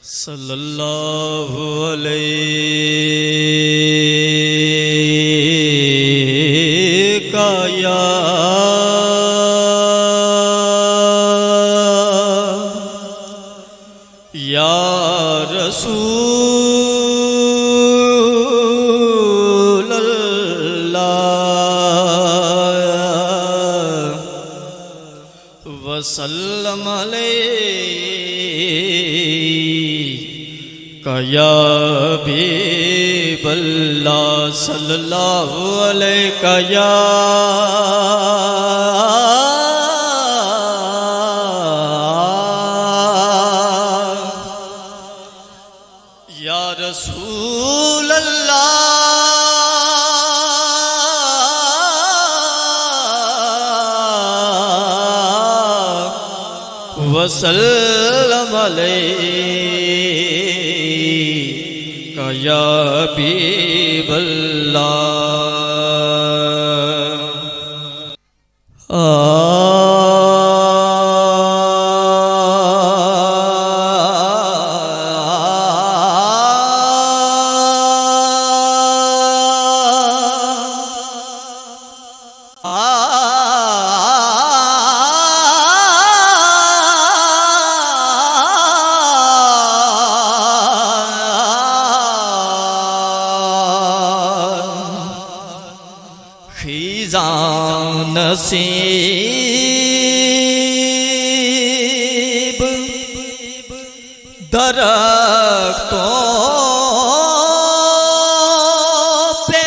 सल्लल्लाहु अलैका या रसूल अल्लाह वसल्लम अलैका या हबीबल्लाह सल्लल्लाहु अलैका या रसूल अल्लाह वसल्लम अलैका या हबीबल्लाह। खिज़ां नसीब दरख्तों पे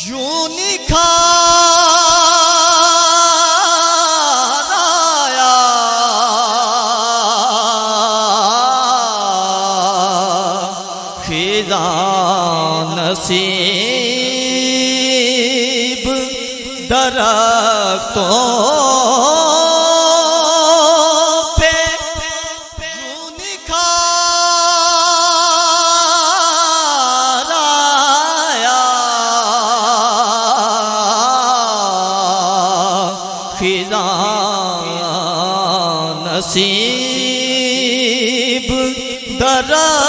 यूं निखार आया, खिज़ां नसीब दरख्तों पे यूं निखार आया, खिज़ां नसीब दरख्तों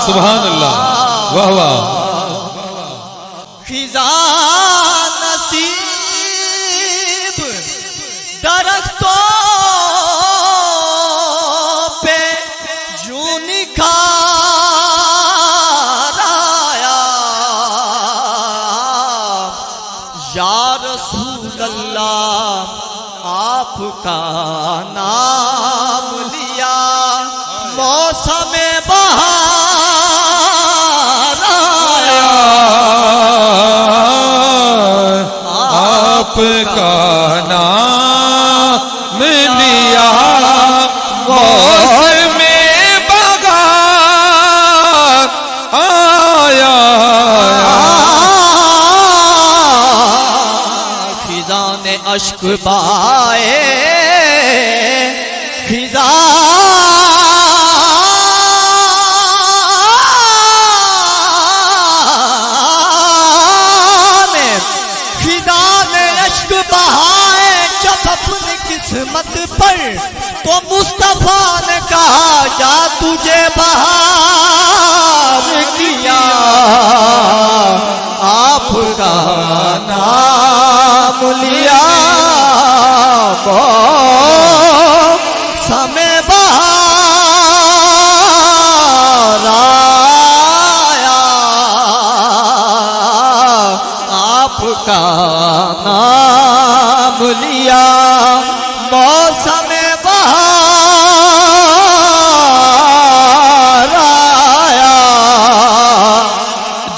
सुभान अल्लाह, वाह वाह। खिज़ां नसीब दरख्तों पे यूं निखार आया, या रसूल अल्लाह आपका नाम लिया, मौसम बहार आया, आपका नाम लिया, मौसम बहार आया, खिज़ां ने अश्क बहाए, खिज़ां अपनी किस्मत पर तो मुस्तफा ने कहा जा तुझे बहार किया, आपका नाम लिया, समय बहार आया, आपका नाम लिया, मौसम बहार आया,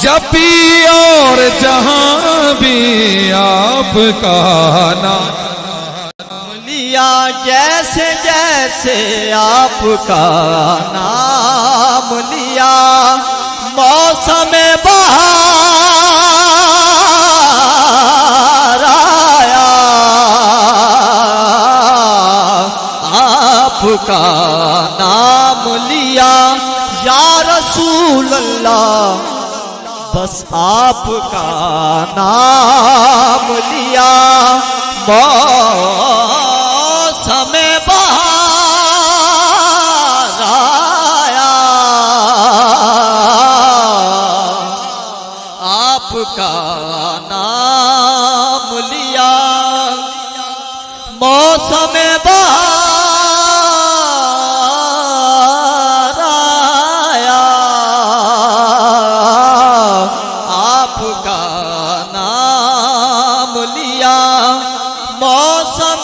जब भी और जहां भी आपका नाम लिया, जैसे जैसे आपका नाम लिया, मौसम बहार आया, आपका नाम लिया, या रसूल अल्लाह बस आपका नाम लिया मौसम बहार आया आपका नाम लिया मौसम बहार आया आपका नाम लिया मौसम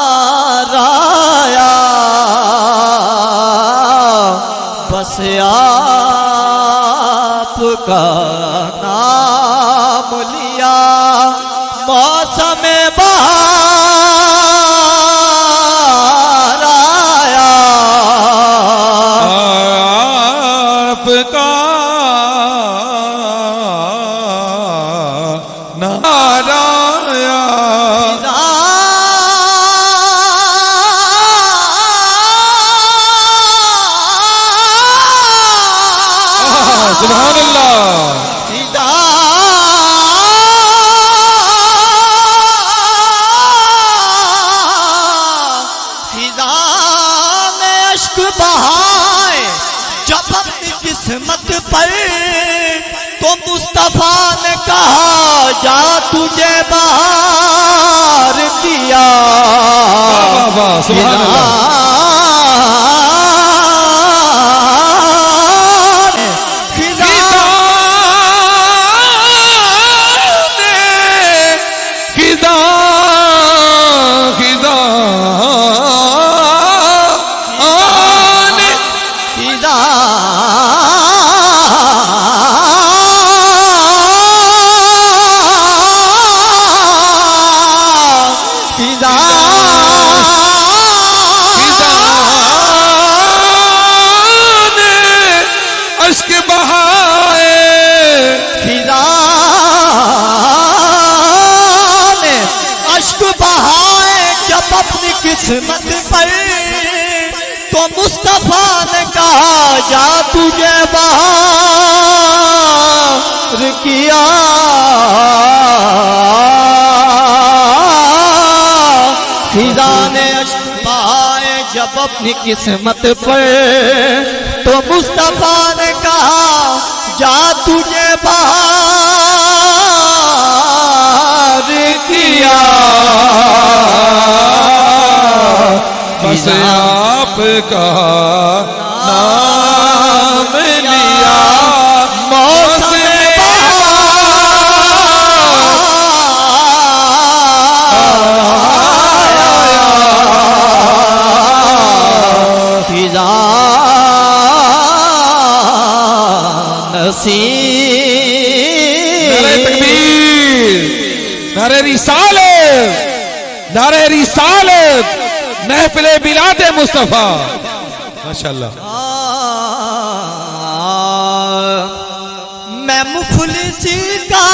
बहार आया बस आपका नाम लिया मौसम बहार आया आपका नाराया सुभान अल्लाह जब अपनी किस्मत पर तो मुस्तफा ने कहा जा तुझे बाहर किया वाह वाह सुभान अल्लाह अपनी किस्मत पर तो मुस्तफा ने कहा जा तुझे बाहर किया फिजा ने अश्क बहाए जब अपनी किस्मत पर तो मुस्तफा ने कहा जा तुझे बाहर किया बस आपका नाम लिया मौसम फिजा नसीब नारे तकबीर नारे रिसालत नारे रिसालत महफिल बिलाद मुस्तफा माशाअल्लाह मैं मुफलिसी का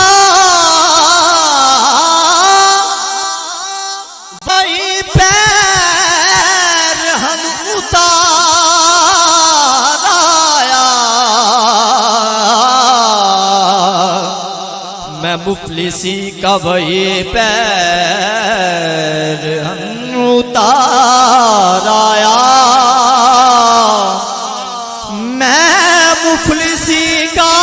वही पैर हम उतार आया मैं मुफलिसी का वही पैर हम उतार आया मैं मुफलिसी का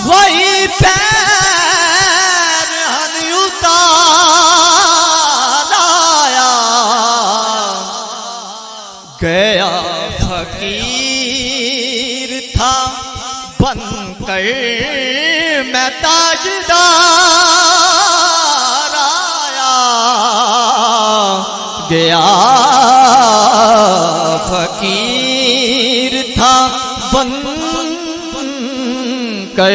वही पैर हम उतार आया गया फकीर था बनकर मैं ताजदार आया गया फकीर था बनकर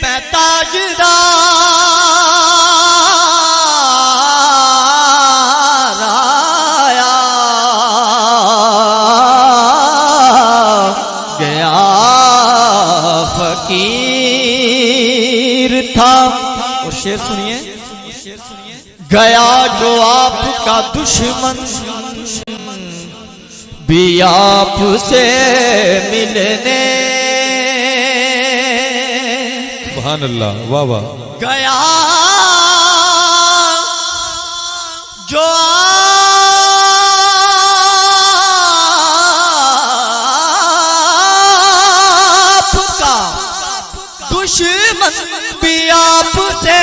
मैं ताजदार आया गया फकीर था। और शेर सुनिए गया जो आपका दुश्मन भी आपसे मिलने, सुभान अल्लाह, वाह वाह। गया जो आपका दुश्मन भी आपसे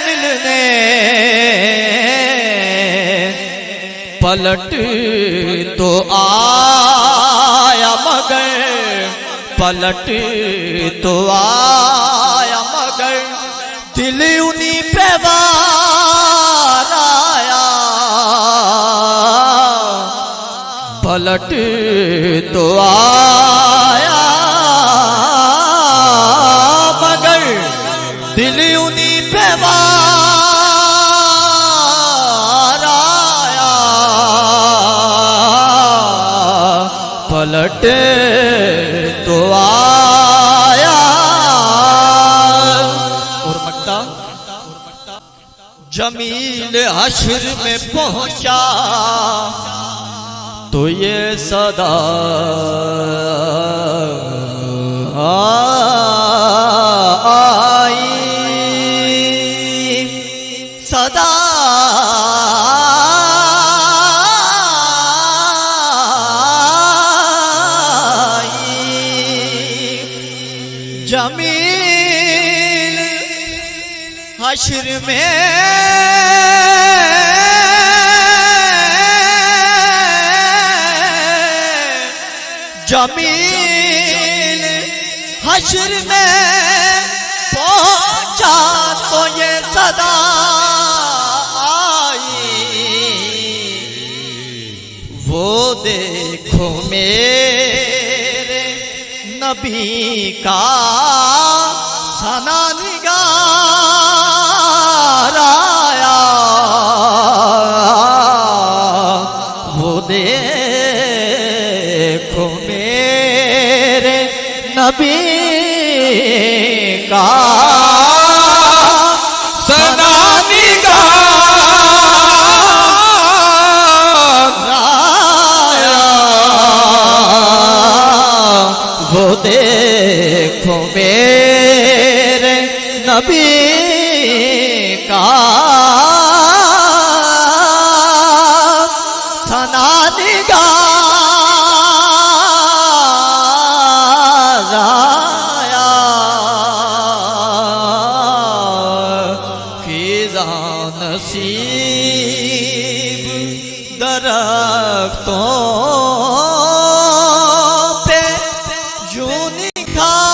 मिलने, पलट तो आया मगर, पलट तो आया मगर दिल उन्हीं पे वार आया, पलट तो आया मगर दिल उन्हीं पे वार आया, पलट तो आया। और मक्ता जमील हश्र में पहुंचा तो ये सदा आई, सदा जमील हश्र में जमील हश्र में पहुंचा तो ये सदा आई, वो देखो मेरे नबी का सना निगार आया, वो देखो मेरे नबी का सना निगार आया, वो देखो मेरे नबी का सना निगार आया, खिज़ां नसीब दरख्तों पे यूं निखार